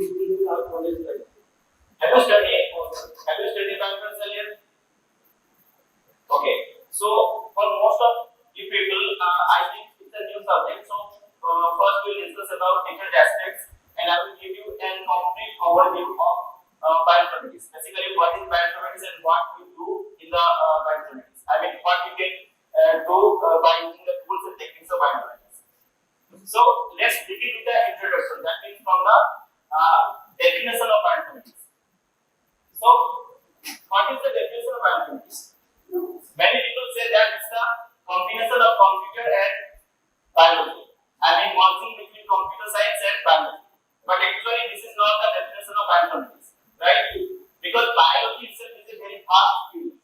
Have you studied bioinformatics earlier? Okay. So for most of you people, I think it's a new subject. So first we'll discuss about different aspects, and I will give you a complete overview of bioinformatics. Basically, what is bioinformatics and what we do in the bioinformatics. I mean, what we can do by using the tools and techniques of bioinformatics. So let's begin with the introduction. That means from the definition of bioinformatics. So, what is the definition of bioinformatics? Many people say that it's the combination of computer and biology. I mean, merging between computer science and biology. But actually, this is not the definition of bioinformatics, right? Because biology itself is a very vast field,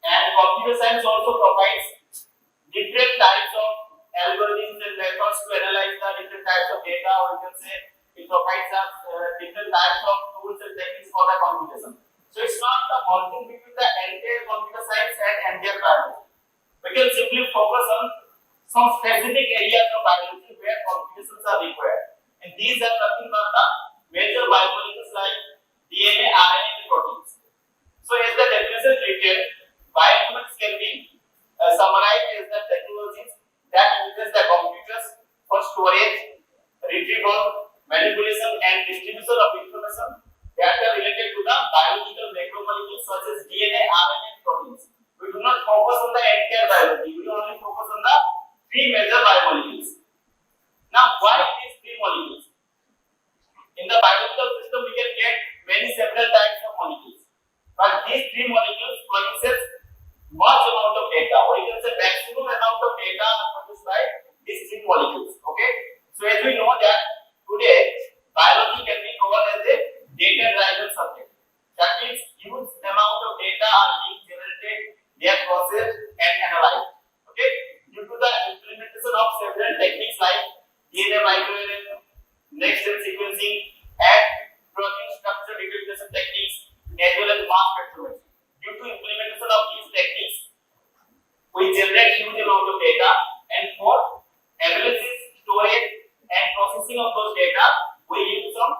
and computer science also provides different types of algorithms and methods to analyze the different types of data, or you can say it provides us different types of tools and techniques for the computation. So it's not the merging between the entire computer science and entire biology. We can simply focus on some specific areas of biology where computations are required, and these are nothing but the major biomolecules like DNA, RNA, and proteins. So as the definition is written, bioinformatics can be summarized as the technologies that uses the computers for storage, retrieval, manipulation, and distribution of information that are related to the biological macromolecules such as DNA, RNA, and proteins. We do not focus on the entire biology. We only focus on the three major biomolecules. Now, why these three molecules? In the biological system, we can get several types of molecules, but these three molecules produces much amount of data, or you can say maximum amount of data produced by these three molecules. Okay, so as we know that today biology can be called as a data-driven subject. That means huge amount of data are being generated, they are processed and analyzed. Okay, due to the implementation of several techniques like DNA microarray, next-gen sequencing, and protein structure decryption techniques, as well as mass spectrometry. Due to implementation of these techniques, we generate huge amount of data, and for analysis, storage, and processing of those data, we use some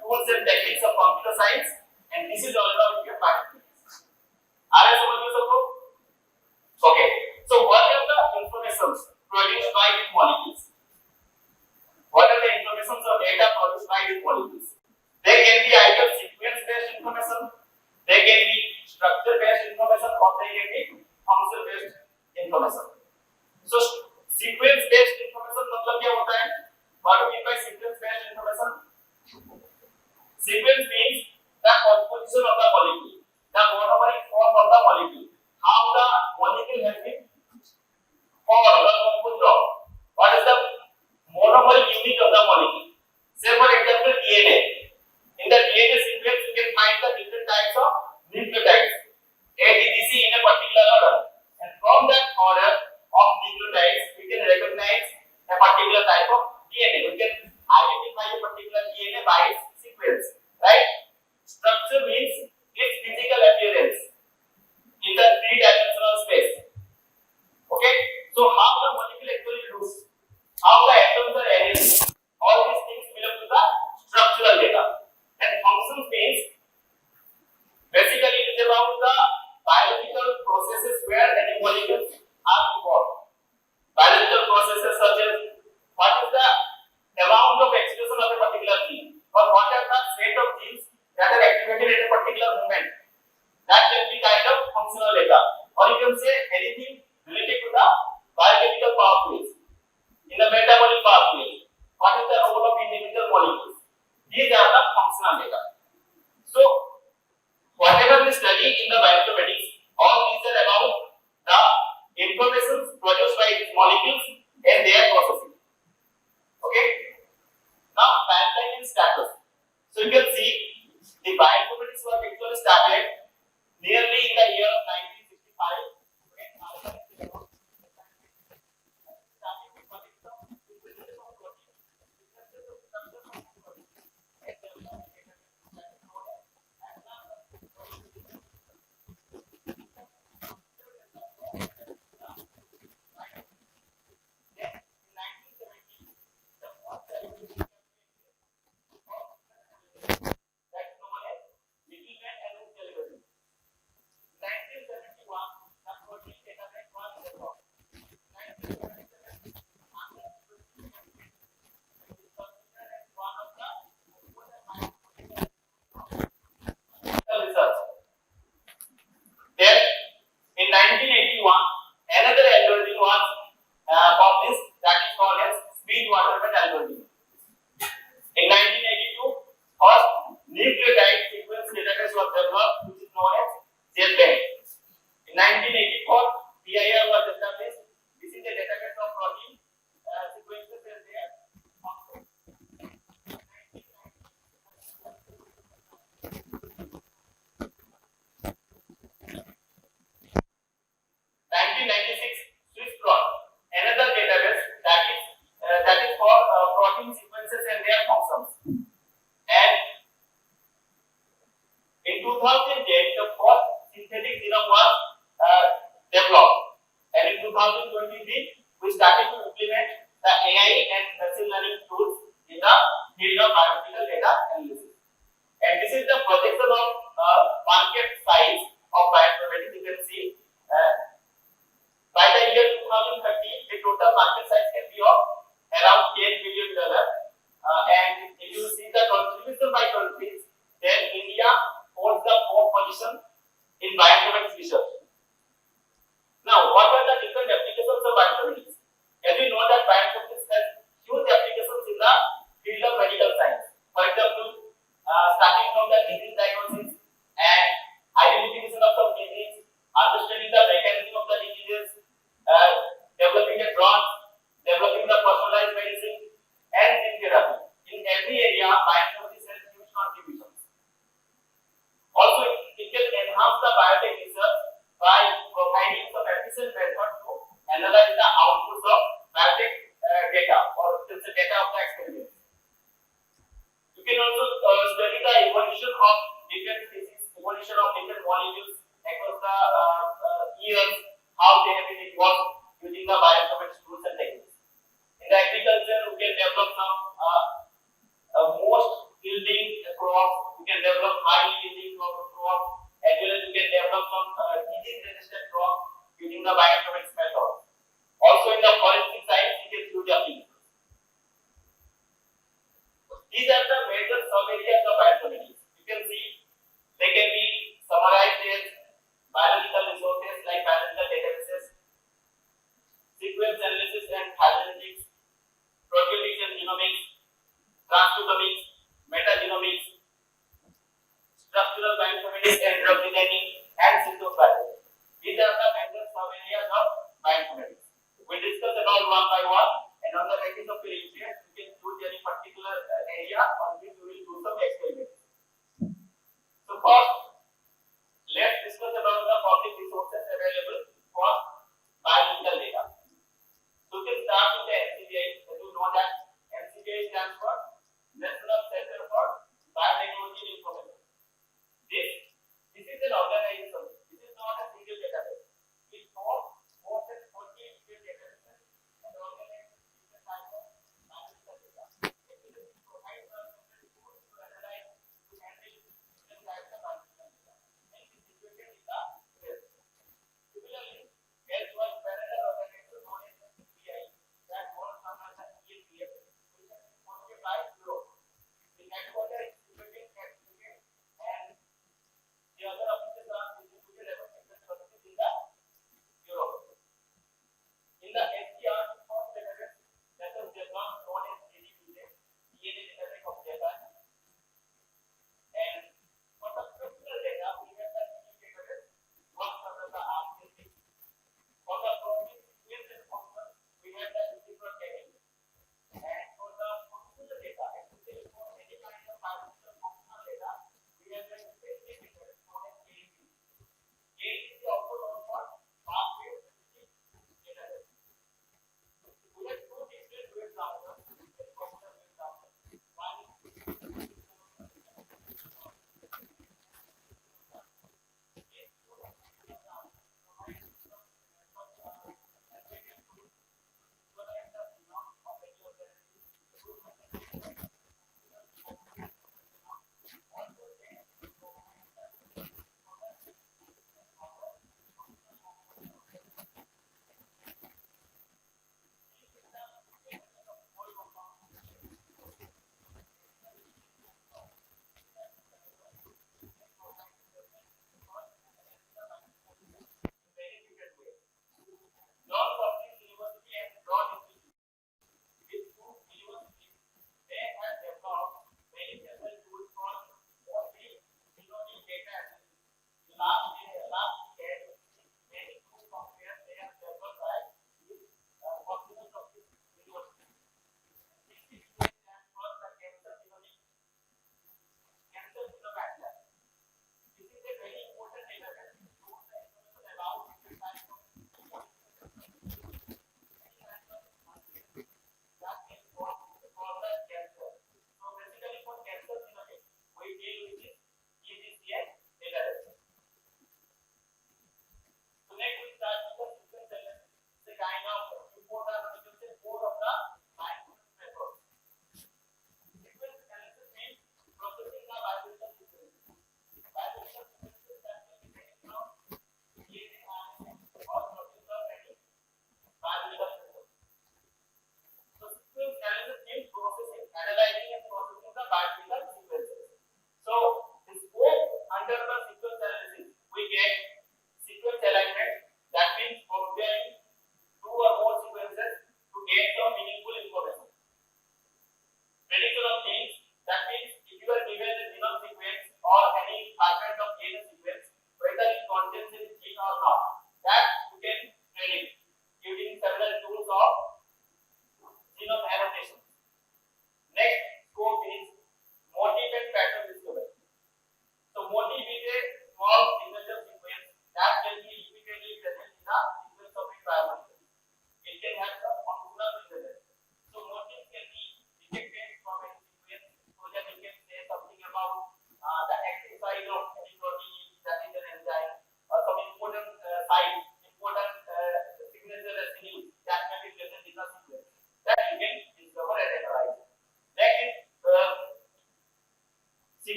tools and techniques of computer science, and this is all about your bioinformatics. Are you familiar with it? Okay. So what are the informations produced by these molecules? What are the informations or data produced by these molecules? They can be either sequence-based information, they can be structure-based information, or they can be function-based information. So sequence-based information मतलब क्या होता है? What do we mean by sequence-based information? Sequence means the composition of the molecule, the monomeric form of the molecule, how the molecule has been formed or composed of. What is the monomeric unit of the molecule? Say for example DNA. In the DNA sequence, you can find the different types of nucleotides, A, T, G, C in a particular order, and from that order of nucleotides, we can recognize a particular type of DNA. We can identify a particular DNA by its sequence, right? Structure means its physical appearance in the three-dimensional space. Okay, so how the molecule actually looks, how the atoms are arranged, all these things belong to the structural data. And function means basically it is about the biological processes where any molecules are involved. Biological processes such as what is the amount of expression of a particular gene, or what are the set of genes that are activated at a particular moment. That can be kind of functional data, or you can say anything related to the biochemical pathways, in the metabolic pathways. What is the role of individual molecules? These are the functional data. So whatever we study in the bioinformatics, all these are about the information produced by these molecules and their processing. Okay. Now timeline and status. So you can see the bioinformatics was actually started nearly in the year 1965. And this is the projection of market size of bioinformatics. You can see by the year 2030, the total market size can be of around $10 billion. And if you see the contribution by countries, then India holds the fourth position in bioinformatics research. Now, what are the different applications of bioinformatics? As we know that bioinformatics has huge applications in the field of medical science. For example, starting from the disease diagnosis and identification of some disease, understanding the mechanism of the diseases, developing a drug, developing the personalized medicine, and gene therapy. In every area, bioinformatics has huge contributions. Also, it can enhance the biotech research by providing some efficient method to analyze the outputs of biotech data or data of the experiments. You can also study the evolution of different species, evolution of different molecules across the years, how they have been evolved using the bioinformatics tools and techniques. In the agriculture, we can develop some most yielding crops, we can develop high yielding crops, as well as we can develop some disease resistant crops using the bioinformatics method. Also in the forensic science, we can use applications. These are the major sub-areas of bioinformatics. You can see they can be summarized as biological resources like biological databases, sequence analysis and phylogenetics, proteomics and genomics, transcriptomics, metagenomics, structural bioinformatics and drug designing, and synthesis biology. These are the major sub-areas of bioinformatics. We discuss about one by one, and on the basis of your interest, you can choose any particular area on which you will do some experiments. So first, let's discuss about the public resources available for biological data. So we can start with the NCBI. As you know that NCBI stands for National Center for Biotechnology and Information. This is an organization. This is not a single database. It holds more than 40 different databases and organizes different types of biological data. It provides us with tools to analyze, to handle different types of biological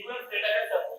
sequence data gets